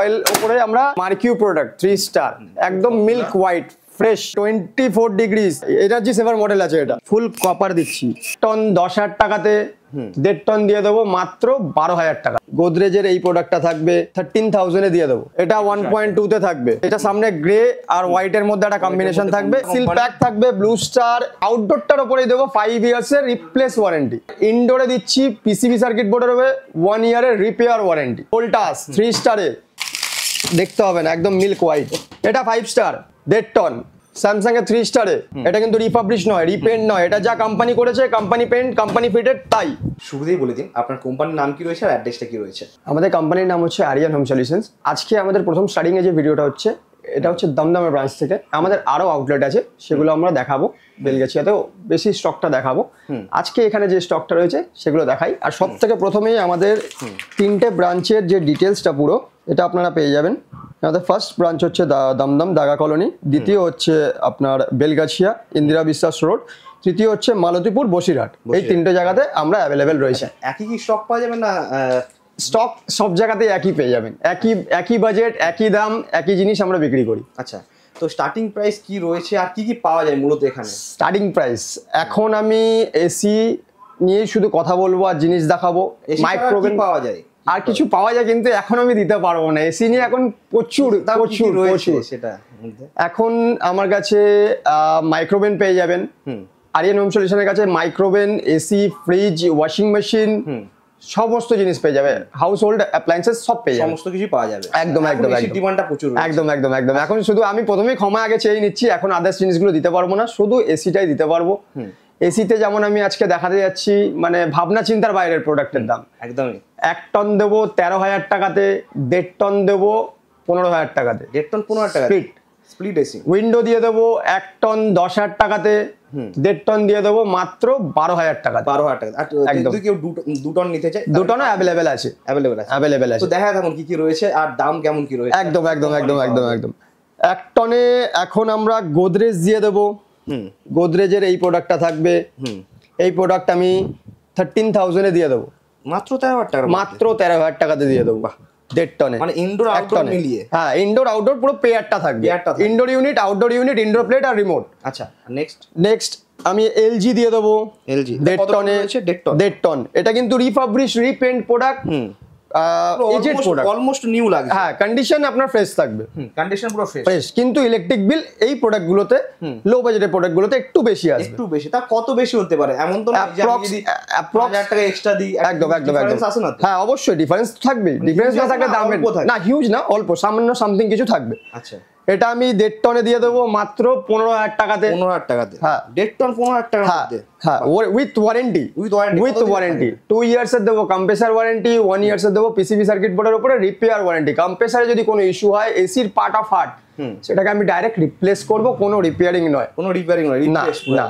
Oil উপরে আমরা MarQ product 3 star একদম milk white fresh 24 degrees energy saver model আছে। এটা ফুল কপার দিচ্ছি, টন 10,000 টাকাতে 1.5 টন দিয়ে দেবো মাত্র 12,000 টাকা। গোদরেজের এই প্রোডাক্টটা থাকবে 13,000 এ দিয়ে দেবো। এটা 1.2 তে থাকবে। এটা সামনে গ্রে আর হোয়াইট এর মধ্যে একটা কম্বিনেশন থাকবে। সিল প্যাক থাকবে ব্লু স্টার। আউটডোরটার উপরেই দেবো 5 ইয়ার্স এর রিপ্লেস ওয়ারেন্টি। ইনডোরে দিচ্ছি পিসিবি সার্কিট বোর্ডের হবে 1 ইয়ারের রিপেয়ার ওয়ারেন্টি। ভোল্টাস 3 স্টারে দেখতে হবে না, একদম মিল্ক হোয়াইট। এটা 5 স্টার 1.5 টন। স্যামসাং এর 3 স্টারে। এটা কিন্তু রিপাবলিশ নয়, রিপেন্ট নয়, এটা যা কোম্পানি করেছে, কোম্পানি পেন্ট, কোম্পানি ফিটেড, তাই। শুরুতেই বলে দিন আপনার কোম্পানির নাম কি রয়েছে আর অ্যাড্রেসটা কি রয়েছে। আমাদের কোম্পানির নাম হচ্ছে আরিয়ান হোম সলিউশনস। আজকে আমাদের প্রথম স্টার্টিং এ যে ভিডিওটা হচ্ছে এটা হচ্ছে দমদমের ব্রাঞ্চ থেকে। আমাদের আরো আউটলেট আছে, সেগুলো আমরা দেখাবো। বেলগাছিয়াতেও বেশি স্টকটা দেখাবো। আজকে এখানে যে স্টকটা রয়েছে সেগুলো দেখাই। আর সব থেকে প্রথমেই আমাদের 3টে ব্রাঞ্চের যে ডিটেলসটা পুরো এটা আপনারা পেয়ে যাবেন। আমাদের ফার্স্ট ব্রাঞ্চ হচ্ছে দমদম দাগা কলোনি, দ্বিতীয় হচ্ছে আপনার বেলগাছিয়া ইন্দিরা বিশ্বাস রোড, তৃতীয় হচ্ছে মালতীপুর বসিরহাট। এই 3টে জায়গাতে আমরা অ্যাভেলেবেল রয়েছে। একই কি স্টক পাওয়া যাবে না? স্টক সব জায়গাতেই একই পেয়ে যাবেন, একই বাজেট, একই দাম, একই জিনিস আমরা বিক্রি করি। আচ্ছা, তো স্টার্টিং প্রাইস কি রয়েছে আর কি কি পাওয়া যায় মূলত এখানে? স্টার্টিং প্রাইস এখন আমি এসি নিয়েই শুধু কথা বলবো আর জিনিস দেখাবো। মাইক্রোওয়েভ পাওয়া যায়, আর কিছু পাওয়া যায়, কিন্তু এখন আমি দিতে পারবো না। এসি নিয়ে এখন প্রচুর সেটা এখন আমার কাছে মাইক্রোওয়েভ পেয়ে যাবেন। আরিয়ান হোম সলিউশনের কাছে microwave, AC, fridge, washing machine, সমস্ত জিনিস পেয়ে যাবে। হাউস হোল্ড অ্যাপ্লায়েন্সেস সব পেয়ে যাবে, সমস্ত কিছু পাওয়া যাবে। একদম একদম ডিমান্ডটা প্রচুর, একদম একদম একদম। এখন শুধু আমি প্রথমেই ক্ষমা আগে চেয়ে নিচ্ছি, এখন আদার্স জিনিসগুলো দিতে পারবো না, শুধু এসিটাই দিতে পারবো। এসিতে যেমন আমি আজকে দেখাতে যাচ্ছি, মানে ভাবনা চিন্তার বাইরের প্রোডাক্টের দাম। একদমই 1 টন দেবো 13,000 টাকাতে, 1.5 টন দেবো 15,000 টাকাতে। 1.5 টন 15,000 টাকা স্প্লিট এসি। উইন্ডো দিয়ে দেবো 1 টন 10,000 টাকাতে, 1.5 টন দিয়ে দেবো মাত্র 12,000 টাকা। 12,000 টাকা। আর যদি কেউ 2 টন নিতে চায়, 2 টনও অ্যাভেলেবেল আছে, অ্যাভেলেবেল আছে। তো দেখা থাকুন কি কি রয়েছে আর দাম কেমন কি রয়েছে। একদম একদম একদম একদম একদম। 1 টনে এখন আমরা গোদরেজ দিয়ে দেবো। গোদরেজের এই প্রোডাক্টটা থাকবে। এই প্রোডাক্ট আমি 13,000 এ দিয়ে দেবো, মাত্র 13,000 টাকা। মাত্র 13,000 টাকাতে দিয়ে দেবো 1.5 টনে। মানে ইনডোর আউটডোর মিলিয়ে? হ্যাঁ, ইনডোর আউটডোর পুরো পেয়ারটা থাকবে। Indoor unit, outdoor unit, indoor plate আর রিমোট। আচ্ছা, নেক্সট আমি এলজি দিয়ে দেবো 1.5 টনে। 1.5 টন। এটা কিন্তু রিফাবলিশ রিপেন্ট প্রোডাক্ট, এজেড প্রোডাক্ট, অলমোস্ট নিউ লাগে। হ্যাঁ, কন্ডিশন আপনার ফ্রেশ থাকবে, কন্ডিশন পুরো ফ্রেশ। কিন্তু ইলেকট্রিক বিল এই প্রোডাক্টগুলোতে, লো বাজেটের প্রোডাক্টগুলোতে একটু বেশি আসবে। একটু বেশি? তা কত বেশি হতে পারে? এমন তো না যে আমি যদি 1000 টাকা এক্সট্রা দিই। একদম একদম একদম। হ্যাঁ, অবশ্যই ডিফারেন্স থাকবে। ডিফারেন্স না থাকলে দামের না, হিউজ না, অল্প সামান্য সামথিং কিছু থাকবে। আচ্টা, এটা আমি 1.5 টনে দিয়ে দেবো মাত্র 15,000 টাকাতে। 15,000 টাকাতে? হ্যাঁ, 1.5 টন 15,000 টাকা মধ্যে। হ্যাঁ, with warranty. With warranty 2 years এর দেবো কম্প্রেসার ওয়ারেন্টি, 1 ইয়ার্স এর দেবো পিসিবি সার্কিট বোর্ডের উপরে রিপেয়ার ওয়ারেন্টি। কম্প্রেসারে যদি কোনো ইস্যু হয়, এসির পার্ট অফ হার্ট, সেটাকে আমি ডাইরেক্ট রিপ্লেস করব, কোনো রিপেয়ারিং নয়। কোনো রিপেয়ারিং নয়, না না।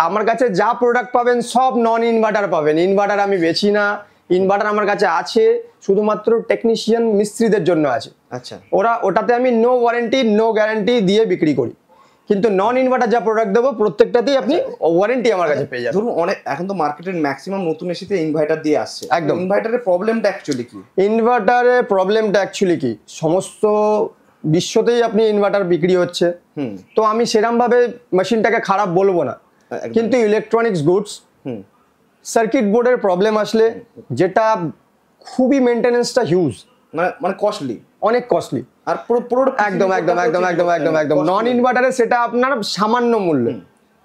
আমার কাছে যা প্রোডাক্ট পাবেন সব নন ইনভার্টার পাবেন। ইনভার্টার আমি বেচি না। ইনভার্টার আমার কাছে আছে শুধুমাত্র টেকনিশিয়ান মিস্ত্রিদের জন্য আছে। আচ্ছা, ওটাতে আমি নো ওয়ারেন্টি নো গ্যারান্টি দিয়ে বিক্রি করি, কিন্তু নন ইনভার্টার যা প্রোডাক্ট দেবো প্রত্যেকটাতেই আপনি ওয়ারেন্টি আমার কাছে পেয়ে যাবেন। ধরুন অনেক এখন তো মার্কেটের ম্যাক্সিমাম নতুন এসিতে ইনভার্টার দিয়ে আসছে। একদম। ইনভার্টারের প্রবলেমটা অ্যাকচুয়ালি কি? ইনভার্টারের প্রবলেমটা অ্যাকচুয়ালি কি, সমস্ত বিশ্বতেই আপনি ইনভার্টার বিক্রি হচ্ছে, তো আমি সেরকম ভাবে মেশিনটাকে খারাপ বলবো না, কিন্তু ইলেকট্রনিক্স গুডস, সার্কিট বোর্ডের প্রবলেম আসলে, যেটা খুবই মেইনটেনেন্সটা হিউজ, মানে কস্টলি, অনেক কস্টলি। আর পুরো একদম একদম একদম একদম একদম একদম। নন ইনভার্টারে সেটা আপনার সামান্য মূল্য,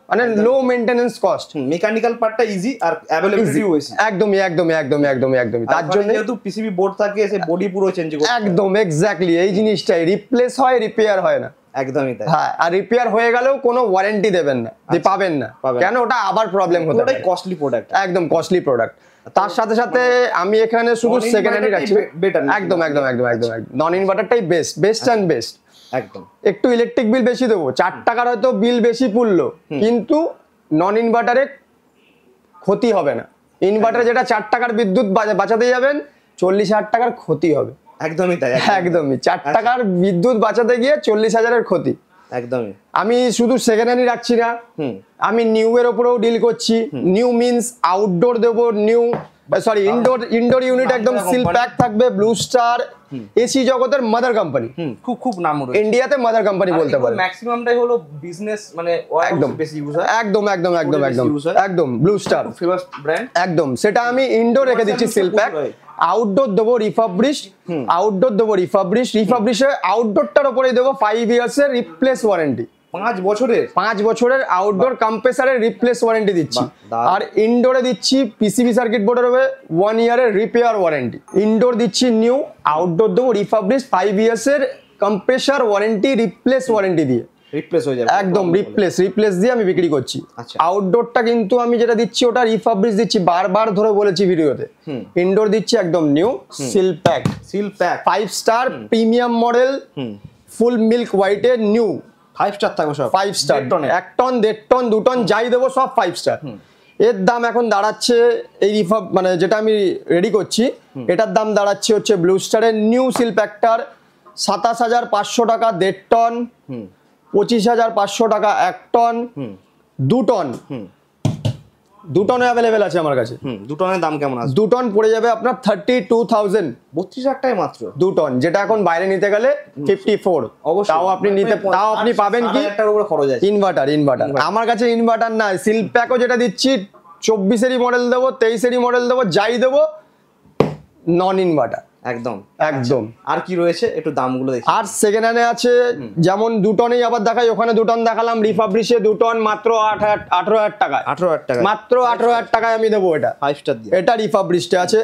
মানে লো মেইনটেনেন্স কস্ট। মেকানিক্যাল পার্টটা ইজি আর অ্যাভেলেবিলিটিও বেশি। একদমই একদমই একদমই একদমই একদমই। তার জন্য যেহেতু পিসিবি বোর্ড থাকে, সে বডি পুরো চেঞ্জ করতে হয়। একদম এক্স্যাক্টলি, এই জিনিসটাই রিপ্লেস হয়, রিপেয়ার হয় না। একদমই তাই। হ্যাঁ, আর রিপেয়ার হয়ে গেলেও কোনো ওয়ারেন্টি দেবেন না, পাবেন না, কেন? ওটা আবার প্রবলেম হতে পারে। কস্টলি প্রোডাক্ট, একদম কস্টলি প্রোডাক্ট। তার সাথে সাথে আমি এখানে শুধু সেকেন্ড হ্যান্ডই রাখছি। একদম একদম একদম একদম একদম। নন ইনভার্টারটাই বেস্ট অ্যান্ড বেস্ট। একদম। একটু ইলেকট্রিক বিল বেশি দেবো, 4 টাকার হয়তো বিল বেশি পড়লো, কিন্তু নন ইনভার্টারে ক্ষতি হবে না। ইনভার্টারে যেটা 4 টাকার বিদ্যুৎ বাঁচাতে যাবেন, 40,000 টাকার ক্ষতি হবে। একদমই তাই, একদমই। 4 টাকার বিদ্যুৎ বাঁচাতে গিয়ে 40,000-এর ক্ষতি। একদমই। আমি শুধু সেকেন্ড হ্যান্ডই রাখছি না, আমি নিউ এর উপরেও ডিল করছি। নিউ মিনস আউটডোর দেবো, নিউ সরি ইনডোর ইউনিট একদম সিল প্যাক থাকবে, ব্লু স্টার এসি জগতের মাদার কোম্পানি, খুব খুব নাম রয়েছে ইন্ডিয়াতে মাদার কোম্পানি বলতে পারে। ম্যাক্সিমামটাই হলো বিজনেস, মানে একদম বেশি ইউজ হয়, একদম একদম একদম একদম একদম ব্লু স্টার ফেমাস ব্র্যান্ড একদম। সেটা আমি ইনডোর রেখে দিচ্ছি সিল প্যাক, আউটডোর দেবো রিফাবলিশ, রিফাবলিশে আউটডোরটার উপরেই দেবো 5 ইয়ার্স এর রিপ্লেস ওয়ারেন্টি, 5 বছরের আউটডোর কম্প্রেসারের রিপ্লেস ওয়ারেন্টি দিচ্ছি। আর ইনডোরে দিচ্ছি পিসিবি সার্কিট বোর্ডের হবে 1 ইয়ারের রিপেয়ার ওয়ারেন্টি। ইনডোর দিচ্ছি নিউ, আউটডোর দেবো রিফাবলিশ 5 ইয়ার্স এর কম্প্রেসার ওয়ারেন্টি, রিপ্লেস ওয়ারেন্টি দিয়ে রিপ্লেস হয়ে যাবে একদম, রিপ্লেস দিয়ে আমি বিক্রি করছি। আউটডোরটা কিন্তু আমি যেটা দিচ্ছি ওটা রিফাবলিশ দিচ্ছি, বারবার ধরে বলেছি ভিডিওতে। ইনডোর দিচ্ছি একদম new seal pack 5 star premium model, full milk হোয়াইটের নিউ 5 স্টার থাকবে সব, 5 স্টার, 1 টন 1.5 টন 2 টন যাই দেবো সব 5 স্টার। এর দাম এখন দাঁড়াচ্ছে এই মানে যেটা আমি রেডি করছি এটার দাম দাঁড়াচ্ছে হচ্ছে ব্লু স্টারের নিউ সিল প্যাকটার 27,500 টাকা 1.5 টন, 25,500 টাকা 1 টন, 2 টন, 2 টনে অ্যাভেলেবেল আছে আমার কাছে। 2 টনের দাম কেমন আছে? 2 টন পড়ে যাবে আপনার 32,000, 32,000 টাকায় মাত্র 2 টন, যেটা এখন বাইরে নিতে গেলে 54। তাও আপনি পাবেন কি ইনভার্টার। আমার কাছে ইনভার্টার নাই, সিল প্যাকও যেটা দিচ্ছি 24 এরই মডেল দেবো, 23 এরই মডেল দেবো, যাই দেবো নন ইনভার্টার একদম। আর কি রয়েছে একটু দামগুলো দেখি। আর সেকেন্ড হ্যান্ডে আছে যেমন 2 টনেই আবার দেখাই, ওখানে 2 টন দেখালাম, রিফাবলিশে 2 টন মাত্র 18,000 টাকায়, 18,000 টাকা মাত্র 18,000 টাকায় আমি দেবো এটা 5 স্টার দিয়ে, এটা রিফাবলিশে আছে।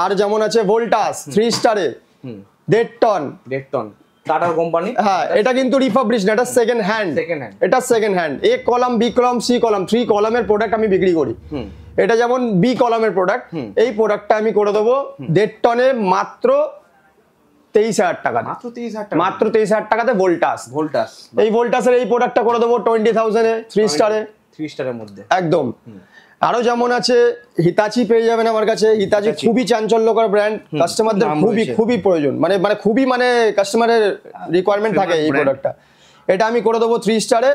আর যেমন আছে ভোল্টাস 3 স্টারে 1.5 টন, টাটা কোম্পানি, হ্যাঁ এটা কিন্তু রিফাবলিশ না, এটা সেকেন্ড হ্যান্ড, এটা second hand. A column, B column, C column, 3 কলামের প্রোডাক্ট আমি বিক্রি করি। এটা যেমন বি কলামের প্রোডাক্ট, এই প্রোডাক্টটা আমি করে দেবো 1.5 টনে মাত্র 23,000 টাকা, মাত্র 23,000 টাকাতে ভোল্টাস। এই ভোল্টাসের এই প্রোডাক্টটা করে দেবো 20,000 এ 3 স্টারের মধ্যে একদম। আরো যেমন আছে হিতাচি পেয়ে যাবেন আমার কাছে, হিতাচি খুবই চাঞ্চল্যকর ব্র্যান্ড, কাস্টমারদের খুবই প্রয়োজন, মানে খুবই কাস্টমারের রিকোয়ারমেন্ট থাকে এই প্রোডাক্টটা। এটা আমি করে দেবো 3 স্টারে,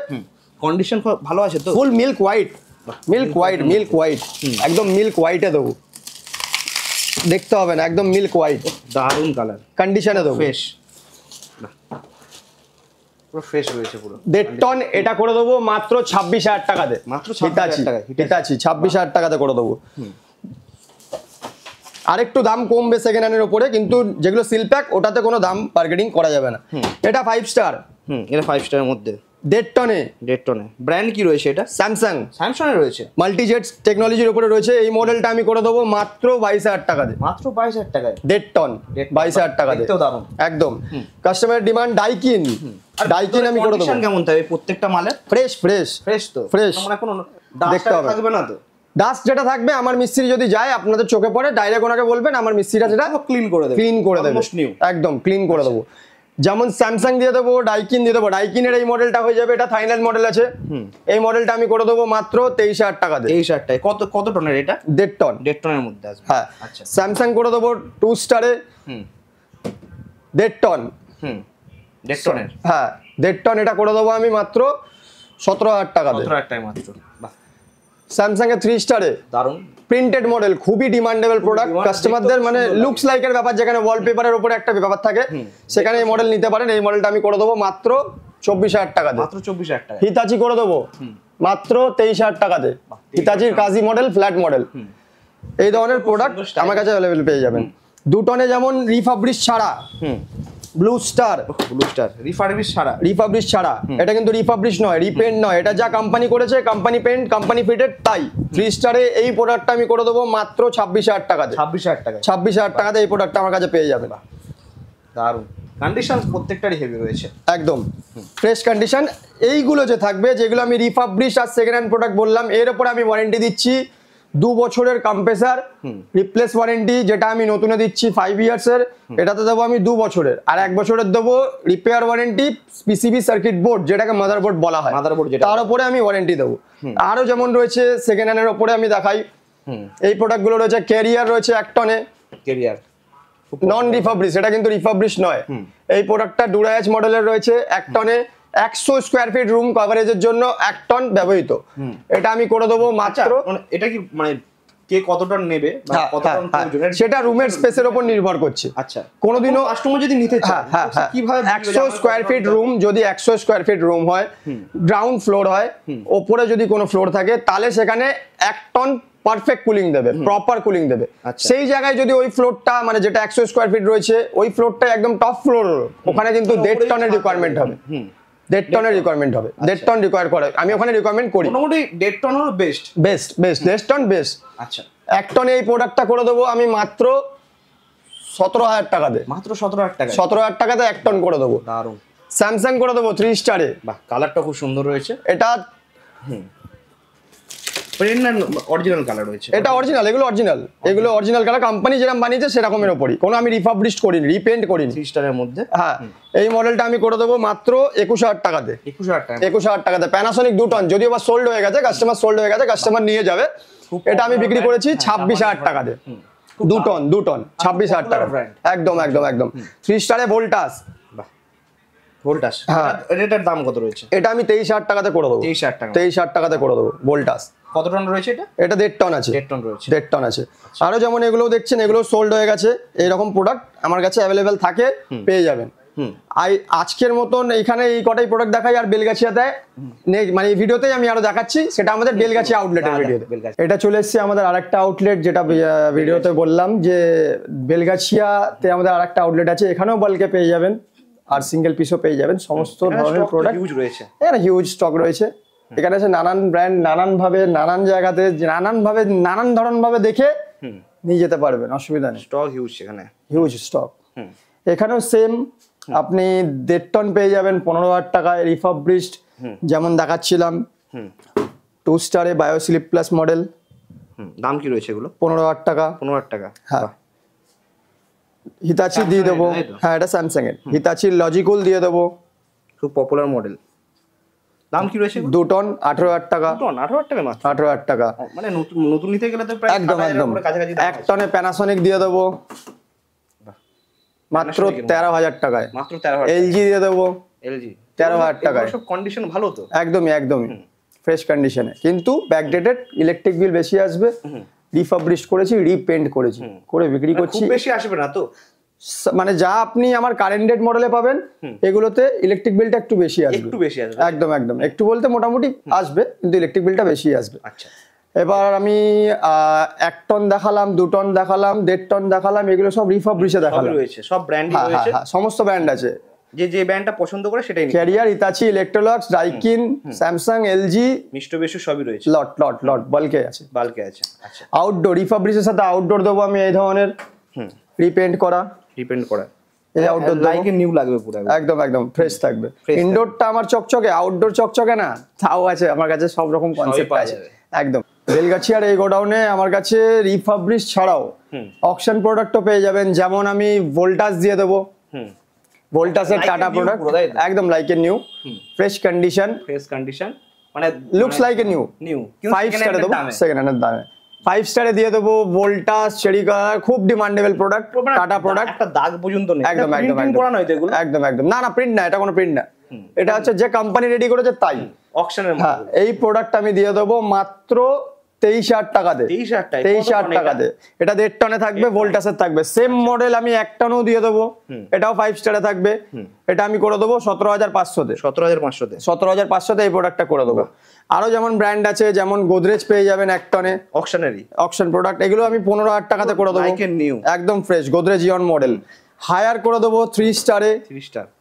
কন্ডিশন ভালো আছে তো, ফুল মিল্ক হোয়াইট একদম মিল্ক হোয়াইটে দেবো, দেখতে হবে না, একদম মিল্ক হোয়াইট, দারুন কালার, কন্ডিশনে দেবো, পুরো ফ্রেশ রয়েছে পুরো। 1.5 টন এটা করে দেবো মাত্র 26,000 টাকাতে, মাত্র 26,000 টাকায় হিতাচি 26,000 টাকাতে করে দেবো। আরেকটু দাম কমবে সেকেন্ড হ্যান্ডের উপরে, কিন্তু যেগুলো সিল প্যাক ওটাতে কোনো দাম বার্গেনিং করা যাবে না। এটা 5 স্টার, এটা 5 স্টারের মধ্যে 1.5 টনে। ব্র্যান্ড কি রয়েছে এটা? স্যামসাং এর রয়েছে, মাল্টিজেট টেকনোলজির উপরে রয়েছে। এই মডেলটা আমি করে দেবো মাত্র 22,000 টাকাতে, মাত্র 22,000 টাকায় 1.5 টন 22,000 টাকাতে, একদম কাস্টমারের ডিমান্ড। ডাইকিন আমি করে দেবো। কেমন থাকবে প্রত্যেকটা মালের? ফ্রেশ তো ফ্রেশ, মানে কোনো দেখতে হবে থাকবে না তো? ডাস্ট যেটা থাকবে, আমার মিস্ত্রি যদি যায় আপনাদের চোখে পড়ে ডাইরেক্ট ওনাকে বলবেন, আমার মিস্ত্রিটা যেটা ক্লিন করে দেবে, একদম ক্লিন করে দেবো। যেমন স্যামসাং দিয়ে দেবো, ডাইকিন দিয়ে দেবো। ডাইকিনের এই মডেলটা হয়ে যাবে, এটা ফাইনাল মডেল আছে, এই মডেলটা আমি করে দেবো মাত্র 23,000 টাকাতে। 23,000 টাকায় কত টনের এটা? 1.5 টন, 1.5 টনের মধ্যে আসবে। হ্যাঁ আচ্ছা। স্যামসাং করে দেবো 2 স্টারে 1.5 টন, 1.5 টনের, হ্যাঁ 1.5 টন এটা করে দেবো আমি মাত্র 17,000 টাকাতে, 17,000 টাকায় মাত্র। বাহ, স্যামসাং এর 3 স্টারে দারুন প্রিন্টেড মডেল, খুবই ডিমান্ডেবল প্রোডাক্ট, কাস্টমারদের মানে লুকস লাইকের ব্যাপার, যেখানে ওয়ালপেপারের উপরে একটা ব্যাপার থাকে, সেখানে এই মডেল নিতে পারেন। এই মডেলটা আমি করে দেবো মাত্র 24,000 টাকাতে, মাত্র 24,000 টাকা। হিতাচি করে দেবো মাত্র 23,000 টাকাতে, হিতাচির কাজি মডেল, ফ্ল্যাট মডেল, এই ধরনের প্রোডাক্ট আমার কাছে অ্যাভেলেবেল পেয়ে যাবেন। 2 টনে যেমন রিফাবলিশ ছাড়া, ব্লু স্টার রিফাবলিশ ছাড়া, এটা কিন্তু রিফাবলিশ নয়, রিপেন্ট নয়, এটা যা কোম্পানি করেছে, কোম্পানি পেন্ট, কোম্পানি ফিটেড, তাই 3 স্টারে এই প্রোডাক্টটা আমি করে দেবো মাত্র 26,000 টাকাতে, 26,000 টাকাতে এই প্রোডাক্টটা আমার কাছে পেয়ে যাবে। দারুন কন্ডিশন, প্রত্যেকটারই হেভি রয়েছে, একদম ফ্রেশ কন্ডিশন। এইগুলো যে থাকবে, যেগুলো আমি রিফাবলিশ আর সেকেন্ড হ্যান্ড প্রোডাক্ট বললাম, এর উপরে আমি ওয়ারেন্টি দিচ্ছি 2 বছরের কম্প্রেসার রিপ্লেস ওয়ারেন্টি, যেটা আমি নতুনে দিচ্ছি 5 ইয়ার্সের, এটাতে দেবো আমি 2 বছরের, আর 1 বছরের দেবো repair warranty, PCB circuit board যেটাকে মাদারবোর্ড বলা হয়, তার উপরে আমি ওয়ারেন্টি দেবো। আরো যেমন রয়েছে সেকেন্ড হ্যান্ডের উপরে আমি দেখাই, এই প্রোডাক্টগুলো রয়েছে। ক্যারিয়ার রয়েছে 1 টনে, ক্যারিয়ার নন রিফাবলিশ, এটা কিন্তু রিফাবলিশ নয়। এই প্রোডাক্টটা ডুরায়াজ মডেলের রয়েছে 1 টনে, 100 স্কোয়ার ফিট রুম কভারেজের জন্য 1 টন ব্যবহৃত, এটা আমি করে দেবো মাত্র। এটা কি মানে কে কতটা নেবে বা কতটা প্রয়োজন সেটা রুমের স্পেসের উপর নির্ভর করছে। আচ্ছা, কোনোদিনও কাস্টমার যদি নিতে চায় কিভাবে 100 স্কয়ার ফিট রুম, যদি 100 স্কয়ার ফিট রুম হয়, গ্রাউন্ড ফ্লোর হয়, ওপরে যদি কোনো ফ্লোর থাকে, তাহলে সেখানে 1 টন পারফেক্ট কুলিং দেবে, প্রপার কুলিং দেবে। সেই জায়গায় যদি ওই ফ্লোরটা মানে যেটা 100 স্কয়ার ফিট রয়েছে ওই ফ্লোরটা একদম টপ ফ্লোর, ওখানে কিন্তু 1.5 টনের রিকোয়ারমেন্ট হবে। 1.5 টনের রিকোয়ারমেন্ট হবে, 1.5 টন রিকোয়ার করে, আমি ওখানে রিকমেন্ড করি। মোটামুটি 1.5 টন হলো বেস্ট। 1.5 ton best. আচ্ছা, 1 টনে এই প্রোডাক্টটা করে দেবো আমি মাত্র 17,000 টাকা দিয়ে। মাত্র 17,000 টাকা? 17,000 টাকাতে 1 টন করে দেবো। দারুণ। স্যামসাং করে দেবো 3 স্টারে। বাহ, কালারটা খুব সুন্দর রয়েছে। এটা প্লেন না অরিজিনাল কালার রয়েছে? এটা অরিজিনাল, এগুলো অরিজিনাল কালার, কোম্পানি যেরকম বানিয়েছে সেরকমের উপরই, কোনো আমি রিফাবলিশড করিনি, রিপেন্ট করিনি। 3 স্টারের মধ্যে। হ্যাঁ, এই মডেলটা আমি করে দেবো মাত্র 21,000 টাকাতে। 21,000 টাকাতে প্যানাসোনিক 2 টন, যদিও বা সোল্ড হয়ে গেছে, কাস্টমার নিয়ে যাবে। এটা আমি বিক্রি করেছি 26,000 টাকাতে। 2 টন 26,000 টাকা। একদম 3 স্টারে ভোল্টাস। ভোল্টাস, এটার দাম কত রয়েছে? এটা আমি 23,000 টাকাতে করে দেবো। 23,000 টাকাতে করে দেবো ভোল্টাস। কত টন রয়েছে এটা? এটা 1.5 টন আছে। 1.5 টন রয়েছে। 1.5 টন আছে। আরো যেমন এগুলো দেখছেন, এগুলো সোল্ড হয়ে গেছে, এইরকম প্রোডাক্ট আমার কাছে অ্যাভেলেবেল থাকে, পেয়ে যাবেন। আজকের মতন এখানে এই কটাই প্রোডাক্ট দেখাই, আর বেলগাছিয়াতে মানে এই ভিডিওতেই আমি আরো দেখাচ্ছি, সেটা আমাদের বেলগাছিয়া আউটলেটের ভিডিওতে। এটা চলে এসেছে আমাদের আরেকটা আউটলেট, যেটা ভিডিওতে বললাম যে বেলগাছিয়াতে আমাদের আরেকটা আউটলেট আছে, এখানেও বাল্কে পেয়ে যাবেন, আর সিঙ্গেল পিসও পেয়ে যাবেন, সমস্ত ধরনের প্রোডাক্ট হিউজ রয়েছে। এখানে হিউজ স্টক রয়েছে। এখানে আছে নানান ব্র্যান্ড, নানান ভাবে, নানান জায়গাতে, নানান ধরন ভাবে দেখে নিয়ে যেতে পারবেন, অসুবিধা নেই। স্টক হিউজ, সেখানে হিউজ স্টক। এখানেও সেম, আপনি 1.5 টন পেয়ে যাবেন 15,000 টাকায় রিফাবলিশড, যেমন দেখাচ্ছিলাম 2 স্টারে বায়োস্লিপ প্লাস মডেল। দাম কি রয়েছে এগুলো? 15,000 টাকা। 15,000 টাকা। হ্যাঁ, হিতাচি দিয়ে দেবো। হ্যাঁ, এটা স্যামসাং এর। হিতাচির লজিকুল দিয়ে দেবো, খুব পপুলার মডেল। দাম কি রয়েছে? 2 টন 18,000 টাকা। 18,000 টাকা মাত্র? 18,000 টাকা। মানে নতুন নিতে গেলে তো প্রায় একদম কাছাকাছি। 1 টনে প্যানাসোনিক দিয়ে দেবো মাত্র 13,000 টাকায়। মাত্র 13,000। এলজি দিয়ে দেবো 13,000 টাকায়। সব কন্ডিশন ভালো তো? একদমই ফ্রেশ কন্ডিশনে, কিন্তু ব্যাকডেটেড, ইলেকট্রিক বিল বেশি আসবে। রিফাবলিশড করেছি, রিপেন্ট করেছি, করে বিক্রি করছি। খুব বেশি আসবে না তো? মানে যা আপনি আমার কারেন্ট ডেট মডেলে পাবেন, এগুলোতে ইলেকট্রিক বিলটা একটু বেশি আসবে। একদম একটু বলতে মোটামুটি আসবে, কিন্তু ইলেকট্রিক বিলটা বেশি আসবে। আচ্ছা, এবার আমি 1 টন দেখালাম, 2 টন দেখালাম, 1.5 টন দেখালাম, এগুলো সব রিফাবলিশে দেখালাম। সব ব্র্যান্ডই রয়েছে। হ্যাঁ, সমস্ত ব্র্যান্ড আছে, যে ব্র্যান্ডটা পছন্দ করে সেটাই নিন। Carrier, Hitachi, Electrolux, Daikin, Samsung, LG, Mitsubishi সবই রয়েছে। লট বাল্কে আছে। আচ্ছা, আউটডোর রিফাবলিশের সাথে আউটডোর দেবো আমি এই ধরনের, রিপেন্ট করা। এই আউটডোর লাইকে নিউ লাগবে পুরো, একদম ফ্রেশ থাকবে। ইনডোরটা আমার চকচকে, আউটডোর চকচকে না, তাও আছে আমার কাছে, সব রকম কনসেপ্ট আছে। একদম বেলগাছিয়ার এই গোডাউনে আমার কাছে রিফাবলিশ ছাড়াও অকশন প্রোডাক্টও পেয়ে যাবেন, যেমন আমি ভোল্টাস দিয়ে দেবো। ভোল্টাসের টাটা প্রোডাক্ট, একদম like a new, fresh condition, মানে লুকস লাইক এ নিউ। 5 স্টারে দেবো, সেকেন্ড হ্যান্ডের দামে 5 স্টারে দিয়ে দেবো। ভোল্টাস, চেরি কালার, খুব ডিমান্ডেবল প্রোডাক্ট, টাটা প্রোডাক্ট। একটা দাগ পর্যন্ত নেই। একদম না, প্রিন্ট না, এটা কোনো প্রিন্ট না, এটা হচ্ছে যে কোম্পানি রেডি করেছে তাই। অকশনের হ্যাঁ, এই প্রোডাক্ট আমি দিয়ে দেবো মাত্র 23,000 টাকাতে। 23,000 টাকাতে। এটা 1.5 টনে থাকবে, ভোল্টাসের থাকবে। সেম মডেল আমি 1 টনও দিয়ে দেবো, এটাও 5 স্টারে থাকবে। এটা আমি করে দেবো 17,500-তে। 17,500-তে এই প্রোডাক্টটা করে দেবো। আরো যেমন ব্র্যান্ড আছে, যেমন গোদরেজ পেয়ে যাবেন 1 টনে, অকশন প্রোডাক্ট, এগুলো আমি 15,000 টাকাতে করে দেবো, একদম ফ্রেশ গোদরেজ ইয়ন মডেল। হায়ার করে দেবো 3 স্টারে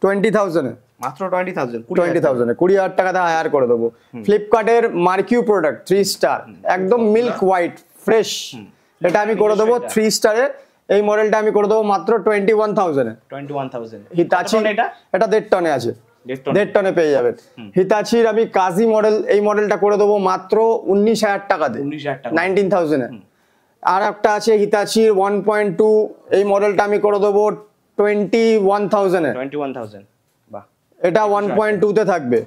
20,000-এ, মাত্র 20,000-এ 20,000 টাকাতে হায়ার করে দেবো। ফ্লিপকার্টের মার্কিউ প্রোডাক্ট 3 স্টার, একদম মিল্ক হোয়াইট ফ্রেশ, এটা আমি করে দেবো 3 স্টারে। এই মডেলটা আমি করে দেবো মাত্র 21,000-এ। হিতাচি, এটা 1.5 টনে আছে, 1.5 টনে পেয়ে যাবেন। হিতাচির আমি কাজি মডেল, এই মডেলটা করে দেবো মাত্র 19,000 টাকাতে, 19,000-এ। আর একটা আছে হিতাচির 1.2, এই মডেলটা আমি করে দেবো 21,000-এ। এটা 1.2-তে থাকবে।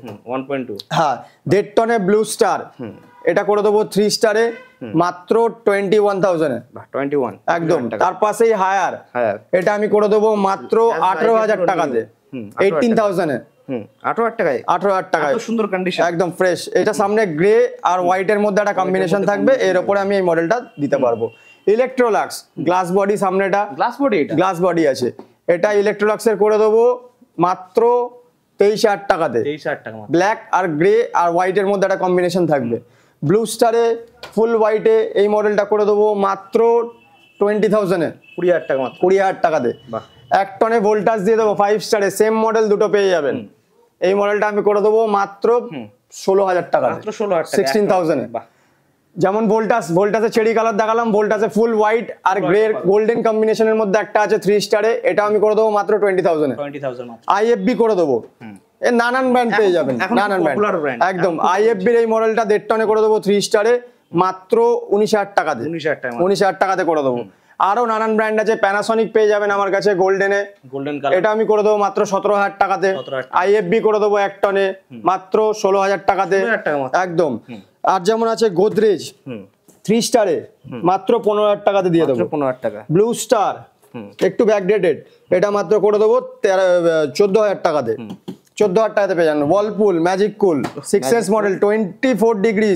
হ্যাঁ, 1.5 টনে ব্লু স্টার, এটা করে দেবো 3 স্টারে মাত্র 21,000-এ। একদম। তার পাশেই হায়ার, এটা আমি করে দেবো মাত্র 18,000 টাকাতে, 18,000-এ। 18,000 টাকায় 18,000 টাকায় এত সুন্দর কন্ডিশন, একদম ফ্রেশ। এটা সামনে গ্রে আর হোয়াইটের মধ্যে একটা কম্বিনেশন থাকবে, এর উপরে আমি এই মডেলটা দিতে পারবো। ইলেকট্রোলাক্স গ্লাস বডি, সামনেটা গ্লাস বডি, এটা গ্লাস বডি আছে। এটা ইলেকট্রোলাক্সের করে দেবো মাত্র 23,000 টাকাতে। 23,000 টাকা মাত্র। ব্ল্যাক আর গ্রে আর হোয়াইটের মধ্যে একটা কম্বিনেশন থাকবে। ব্লু স্টারে ফুল হোয়াইটে এই মডেলটা করে দেবো মাত্র 20,000 এ, 20,000 টাকা মাত্র। 20,000 টাকাতে। বাহ। 1 টনে ভোল্টাজ দিয়ে দেবো 5 স্টারে, সেম মডেল দুটো পেয়ে যাবেন। এই মডেলটা আমি করে দেবো মাত্র 16,000 টাকা, মাত্র 16,000 টাকা, 16,000 এ। বাহ। যেমন ভোল্টাসে চেরি কালার দেখালাম, ভোল্টাসে ফুল হোয়াইট আর গ্রে গোল্ডেন কম্বিনেশনের মধ্যে একটা আছে 3 স্টারে, এটা আমি করে দেবো মাত্র 20,000 এ। 20,000 মাত্র। আইএফবি করে দেবো, এ নানান ব্র্যান্ড পেয়ে যাবেন, এখন নানান popular brand। ব্র্যান্ড একদম। আইএফবির এই মডেলটা 1.5 টনে করে দেবো 3 স্টারে মাত্র 19,000 টাকাতে, 19,000 টাকা। 19,000 টাকাতে করে দেবো। আরো নানান ব্র্যান্ড আছে, প্যানাসনিক পেয়ে যাবেন আমার কাছে গোল্ডেনে, গোল্ডেন কালার, এটা আমি করে দেবো মাত্র 17,000 টাকাতে। 17,000 আইএফবি করে দেবো 1 টনে মাত্র 16,000 টাকাতে, 16,000 টাকা মাত্র। একদম। আর যেমন আছে গোদরেজ 3 স্টারে মাত্র 15,000 টাকাতে দিয়ে দেবো। 15,000 টাকা। ব্লু স্টার একটু ব্যাকডেটেড, এটা মাত্র করে দেবো 14,000 টাকাতে, 14,000 টাকাতে পেয়ে যান। Whirlpool magic cool 6S model 24 degree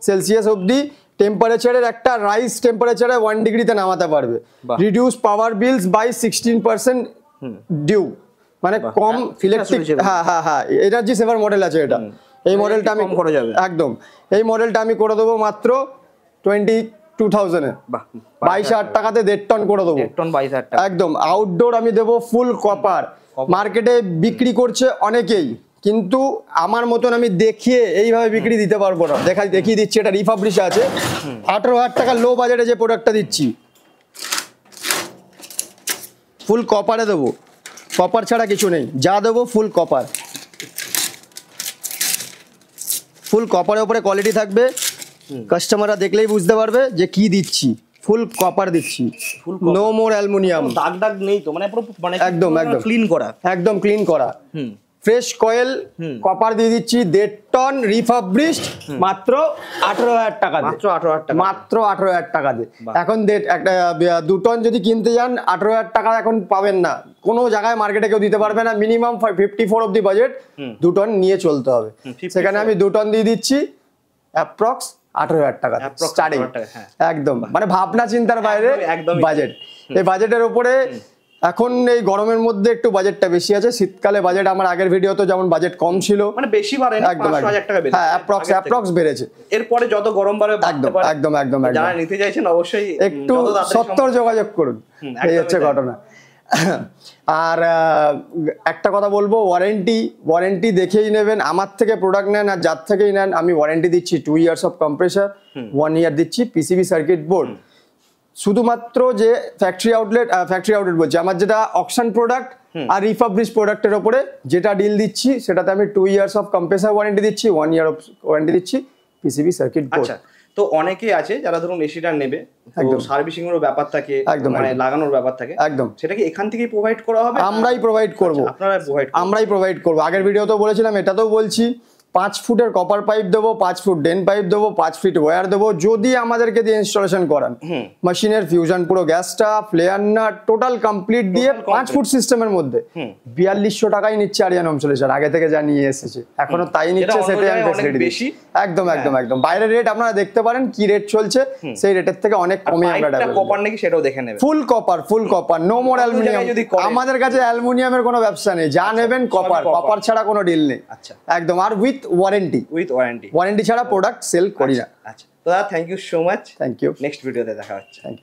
Celsius অবধি টেম্পারেচারের একটা রাইস টেম্পারেচারে 1 ডিগ্রিতে নামাতে পারবে। Reduce power bills by 16% due, মানে কম ইলেকট্রিক। হ্যাঁ হ্যাঁ হ্যাঁ, এনার্জি সেভার মডেল আছে এটা। এই মডেলটা আমি কম করা যাবে একদম। এই মডেলটা আমি করে দেবো মাত্র 22,000 এ, 22,000 টাকাতে 1.5 টন করে দেবো। 1 টন 22,000 টাকা একদম। আউটডোর আমি দেবো ফুল কপার। মার্কেটে বিক্রি করছে অনেকেই, কিন্তু আমার মতন আমি দেখিয়ে এইভাবে বিক্রি দিতে পারবো না। দেখিয়ে দিচ্ছি, এটা রিফাবলিশ আছে। 18,000 টাকা লো বাজেটে যে প্রোডাক্টটা দিচ্ছি, ফুল কপারে দেবো, কপার ছাড়া কিছু নেই, যা দেবো ফুল কপার। ফুল কপারের উপরে কোয়ালিটি থাকবে, কাস্টমাররা দেখলেই বুঝতে পারবে যে কি দিচ্ছি, ফুল কপার দিচ্ছি, নো মোর অ্যালুমিনিয়াম। দাগ দাগ নেই তো, মানে পুরো মানে একদম একদম ক্লিন করা, একদম ক্লিন করা। ফ্রেশ কয়েল কপার দিয়ে দিচ্ছি 1.5 টন রিফাবলিশড মাত্র 18,000 টাকা, মাত্র 18,000 টাকা, মাত্র 18,000 টাকা দিয়ে। এখন একটা 2 টন যদি কিনতে যান 18,000 টাকা এখন পাবেন না, কোনো জায়গায় মার্কেটে কেউ দিতে পারবে না। মিনিমাম 54 অব্দি বাজেট, 2 টন নিয়ে চলতে হবে। সেখানে আমি 2 টন দিয়ে দিচ্ছি অ্যাপ্রক্স 18,000 টাকা স্টার্টিং, একদম মানে ভাবনা চিন্তার বাইরে বাজেট। এই বাজেটের উপরে এখন এই গরমের মধ্যে একটু বাজেটটা বেশি আছে। শীতকালে বাজেট আমার আগের ভিডিওতে যেমন বাজেট কম ছিল, মানে বেশি বাড়ে না, 500,000 টাকা বেড়েছে। হ্যাঁ অ্যাপ্রক্স বেড়েছে। এরপরে যত গরম বাড়বে একদম একদম একদম যারা নিতে চাইছেন অবশ্যই একটু 70 যোগাযোগ করুন, এই হচ্ছে ঘটনা। আর একটা কথা বলবো, ওয়ারেন্টি দেখেই নেবেন। আমার থেকে প্রোডাক্ট নেন আর যার থেকেই নেন, আমি ওয়ারেন্টি দিচ্ছি 2 ইয়ার্স অফ কম্প্রেসার, 1 ইয়ার দিচ্ছি পিসিবি সার্কিট বোর্ড। শুধুমাত্র যে ফ্যাক্টরি আউটলেট বলছি, আমার যেটা অকশন প্রোডাক্ট আর রিফাবলিশ প্রোডাক্টের উপরে যেটা ডিল দিচ্ছি, সেটাতে আমি 2 ইয়ার্স অফ কম্প্রেসার ওয়ারেন্টি দিচ্ছি, 1 ইয়ার অফ ওয়ারেন্টি দিচ্ছি পিসিবি সার্কিট বোর্ড। তো অনেকেই আছে যারা ধরুন এসিটা নেবে, তো সার্ভিসিং এর ব্যাপার থাকে, মানে লাগানোর ব্যাপার থাকে, একদম সেটা কি এখান থেকেই প্রোভাইড করা হবে? আমরাই প্রোভাইড করব, আমরাই প্রোভাইড করব। আগের ভিডিওতেও বলেছিলাম, এটাতেও বলছি, 5 ফুটের কপার পাইপ দেবো, 5 ফুট ডেন পাইপ দেবো, 5 ফিট ওয়্যার দেবো, যদি আমাদেরকে দিয়ে ইনস্টলেশন করান। মেশিনের ফিউশন পুরো গ্যাসটা ফ্লেয়ার নাট টোটাল কমপ্লিট দিয়ে 5 ফুট সিস্টেমের মধ্যে 4200 টাকাই নিচ্ছে আরিয়ান হোম সলিউশন, আগে থেকে জানিয়ে এসেছে, এখনো তাই নিচ্ছে। সেটাই আমি ফ্যাসিলিটি দিচ্ছি, একদম একদম একদম। বাইরের রেট আপনারা দেখতে পারেন কি রেট চলছে, সেই রেটের থেকে অনেক কমে আমরা দেব। কপার নাকি সেটাও দেখে নেবেন, full copper, no more aluminium. আমাদের কাছে অ্যালুমিনিয়ামের কোনো ব্যবসা নেই, যা নেবেন কপার ছাড়া কোনো ডিল নেই, একদম। আর উইথ ওয়ারেন্টি ছাড়া প্রোডাক্ট সেল করি না। আচ্ছা, তো thank you so much, thank you. Next ভিডিওতে দেখা হচ্ছে। Thank you.